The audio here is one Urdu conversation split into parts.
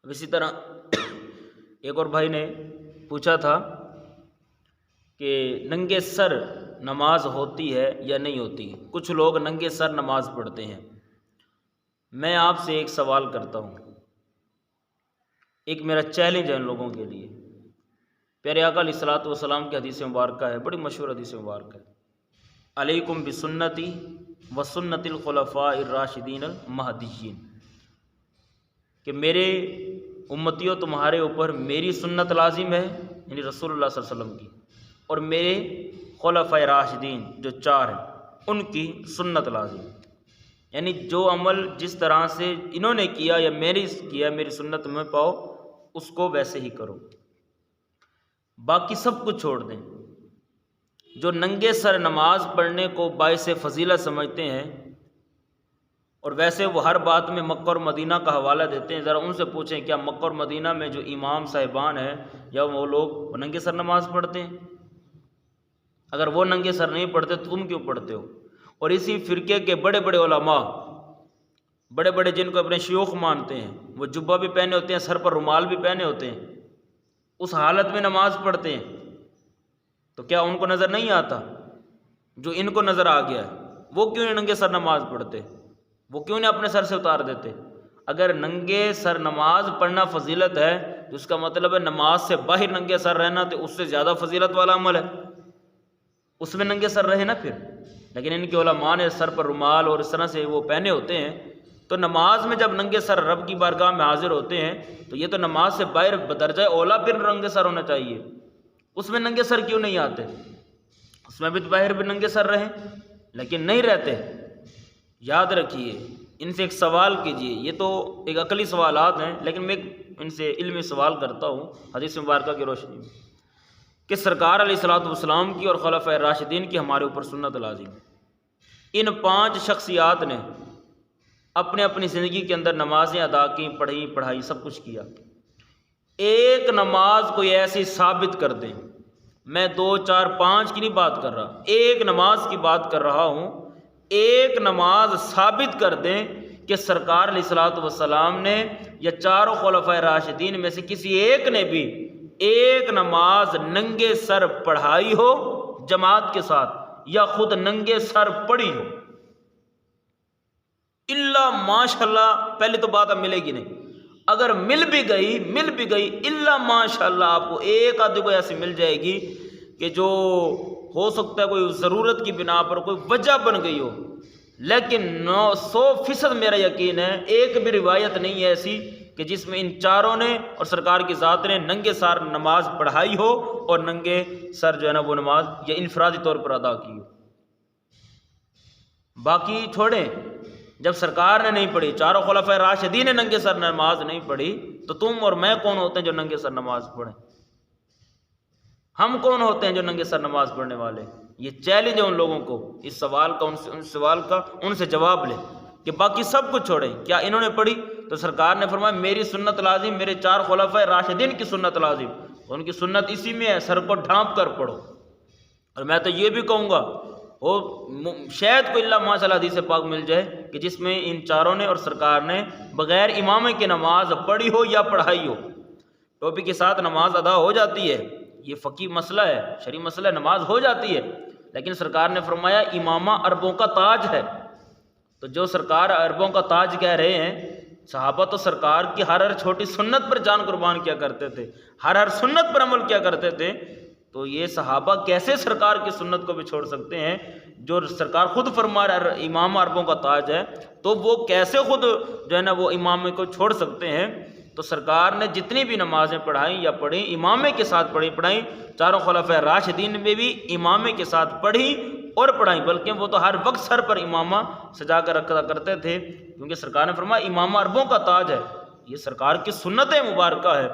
اب اسی طرح ایک اور بھائی نے پوچھا تھا کہ ننگے سر نماز ہوتی ہے یا نہیں ہوتی. کچھ لوگ ننگے سر نماز پڑھتے ہیں. میں آپ سے ایک سوال کرتا ہوں، ایک میرا چیلنج ہے ان لوگوں کے لیے. پیارے آقا علیہ الصلوۃ والسلام کی حدیث مبارکہ ہے، بڑی مشہور حدیث مبارکہ ہے، علیکم بسنتی و سنت الخلفاء الراشدین المہدیین، کہ میرے امتیوں تمہارے اوپر میری سنت لازم ہے، یعنی رسول اللہ صلی اللہ علیہ وسلم کی، اور میرے خلفاء راشدین جو 4 ہیں ان کی سنت لازم ہے. یعنی جو عمل جس طرح سے انہوں نے کیا یا میری سنت میں پاؤ اس کو ویسے ہی کرو، باقی سب کچھ چھوڑ دیں. جو ننگے سر نماز پڑھنے کو باعث فضیلت سمجھتے ہیں اور ویسے وہ ہر بات میں مکہ اور مدینہ کا حوالہ دیتے ہیں، ذرا ان سے پوچھیں کیا مکہ اور مدینہ میں جو امام صاحبان ہیں یا وہ لوگ وہ ننگے سر نماز پڑھتے ہیں؟ اگر وہ ننگے سر نہیں پڑھتے تو تم کیوں پڑھتے ہو؟ اور اسی فرقے کے بڑے بڑے علماء، بڑے بڑے جن کو اپنے شیوخ مانتے ہیں، وہ جبہ بھی پہنے ہوتے ہیں، سر پر رومال بھی پہنے ہوتے ہیں، اس حالت میں نماز پڑھتے ہیں. تو کیا ان کو نظر نہیں آتا جو ان کو نظر آ گیا ہے؟ وہ کیوں ننگے سر نماز پڑھتے؟ وہ کیوں نہیں اپنے سر سے اتار دیتے؟ اگر ننگے سر نماز پڑھنا فضیلت ہے تو اس کا مطلب ہے نماز سے باہر ننگے سر رہنا تو اس سے زیادہ فضیلت والا عمل ہے، اس میں ننگے سر رہے نا پھر. لیکن ان کے علماء نے سر پر رومال اور اس طرح سے وہ پہنے ہوتے ہیں، تو نماز میں جب ننگے سر رب کی بارگاہ میں حاضر ہوتے ہیں تو یہ تو نماز سے باہر بدرجہ اولا پھر ننگے سر ہونا چاہیے. اس میں ننگے سر کیوں نہیں آتے؟ اس میں بھی تو باہر بھی ننگے سر رہیں، لیکن نہیں رہتے. یاد رکھیے، ان سے ایک سوال کیجئے، یہ تو ایک عقلی سوالات ہیں لیکن میں ان سے علمی سوال کرتا ہوں حدیث مبارکہ کی روشنی میں، کہ سرکار علیہ الصلوۃ والسلام کی اور خلفائے راشدین کی ہمارے اوپر سنت لازم ہے. ان 5 شخصیات نے اپنے اپنی زندگی کے اندر نمازیں ادا کی، پڑھائی سب کچھ کیا. ایک نماز کوئی ایسی ثابت کر دیں، میں 2 4 5 کی نہیں بات کر رہا، ایک نماز کی بات کر رہا ہوں، ایک نماز ثابت کر دیں کہ سرکار علیہ الصلوۃ والسلام نے یا 4 خلفائے راشدین میں سے کسی ایک نے بھی ایک نماز ننگے سر پڑھائی ہو جماعت کے ساتھ یا خود ننگے سر پڑھی ہو. الا ماشاءاللہ، پہلے تو بات اب ملے گی نہیں، اگر مل بھی گئی الا ماشاءاللہ آپ کو ایک آدھی کو ایسی مل جائے گی کہ جو ہو سکتا ہے کوئی ضرورت کی بنا پر کوئی وجہ بن گئی ہو. لیکن 100% میرا یقین ہے ایک بھی روایت نہیں ہے ایسی کہ جس میں ان 4 نے اور سرکار کی ذات نے ننگے سر نماز پڑھائی ہو اور ننگے سر جو ہے نا وہ نماز یا انفرادی طور پر ادا کی ہو. باقی چھوڑیں، جب سرکار نے نہیں پڑھی، 4 خلفائے راشدین نے ننگے سر نماز نہیں پڑھی، تو تم اور میں کون ہوتے ہیں جو ننگے سر نماز پڑھیں؟ ہم کون ہوتے ہیں جو ننگے سر نماز پڑھنے والے؟ یہ چیلنج ہے ان لوگوں کو، اس سوال کا ان سے جواب لیں کہ باقی سب کچھ چھوڑیں. کیا انہوں نے پڑھی؟ تو سرکار نے فرمایا میری سنت لازم، میرے 4 خلفائے راشدین کی سنت لازم. ان کی سنت اسی میں ہے، سر کو ڈھانپ کر پڑھو. اور میں تو یہ بھی کہوں گا شاید کو اللہ ماشاء اللہ حدیث پاک مل جائے کہ جس میں ان 4 نے اور سرکار نے بغیر امامے کے نماز پڑھی ہو یا پڑھائی ہو. ٹوپی کے ساتھ نماز ادا ہو جاتی ہے، یہ فقہی مسئلہ ہے، شرعی مسئلہ ہے، نماز ہو جاتی ہے، لیکن سرکار نے فرمایا امامہ عربوں کا تاج ہے. تو جو سرکار عربوں کا تاج کہہ رہے ہیں، صحابہ تو سرکار کی ہر چھوٹی سنت پر جان قربان کیا کرتے تھے، ہر سنت پر عمل کیا کرتے تھے. تو یہ صحابہ کیسے سرکار کی سنت کو بھی چھوڑ سکتے ہیں؟ جو سرکار خود فرما رہا ہے امام عربوں کا تاج ہے، تو وہ کیسے خود جو ہے نا وہ امامے کو چھوڑ سکتے ہیں؟ تو سرکار نے جتنی بھی نمازیں پڑھائیں یا پڑھیں امامے کے ساتھ پڑھائیں. 4 خلفائے راشدین میں بھی امامے کے ساتھ پڑھی اور پڑھائیں، بلکہ وہ تو ہر وقت سر پر امامہ سجا کر رکھا کرتے تھے، کیونکہ سرکار نے فرمایا امامہ عربوں کا تاج ہے، یہ سرکار کی سنت مبارکہ ہے.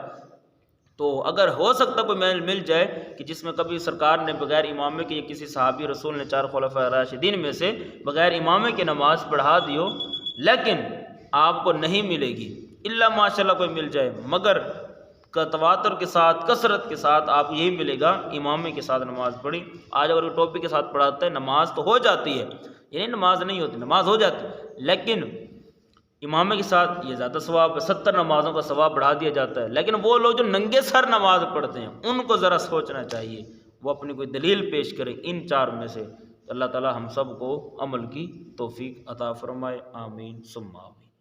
تو اگر ہو سکتا کوئی مل جائے کہ جس میں کبھی سرکار نے بغیر امامے کے یا کسی صحابی رسول نے 4 خلفائے راشدین میں سے بغیر امامے کے نماز پڑھا دی ہو، لیکن آپ کو نہیں ملے گی. الا ماشاءاللہ کوئی مل جائے، مگر تواتر کے ساتھ کثرت کے ساتھ آپ یہی ملے گا امامے کے ساتھ نماز پڑھی. آج اگر کوئی ٹوپی کے ساتھ پڑھاتا ہے نماز تو ہو جاتی ہے، یعنی نماز نہیں ہوتی، نماز ہو جاتی، لیکن امامے کے ساتھ یہ زیادہ ثواب ہے، 70 نمازوں کا ثواب بڑھا دیا جاتا ہے۔ لیکن وہ لوگ جو ننگے سر نماز پڑھتے ہیں ان کو ذرا سوچنا چاہیے، وہ اپنی کوئی دلیل پیش کریں ان 4 میں سے۔ اللہ تعالی ہم سب کو عمل کی توفیق عطا فرمائے، آمین ثم آمین۔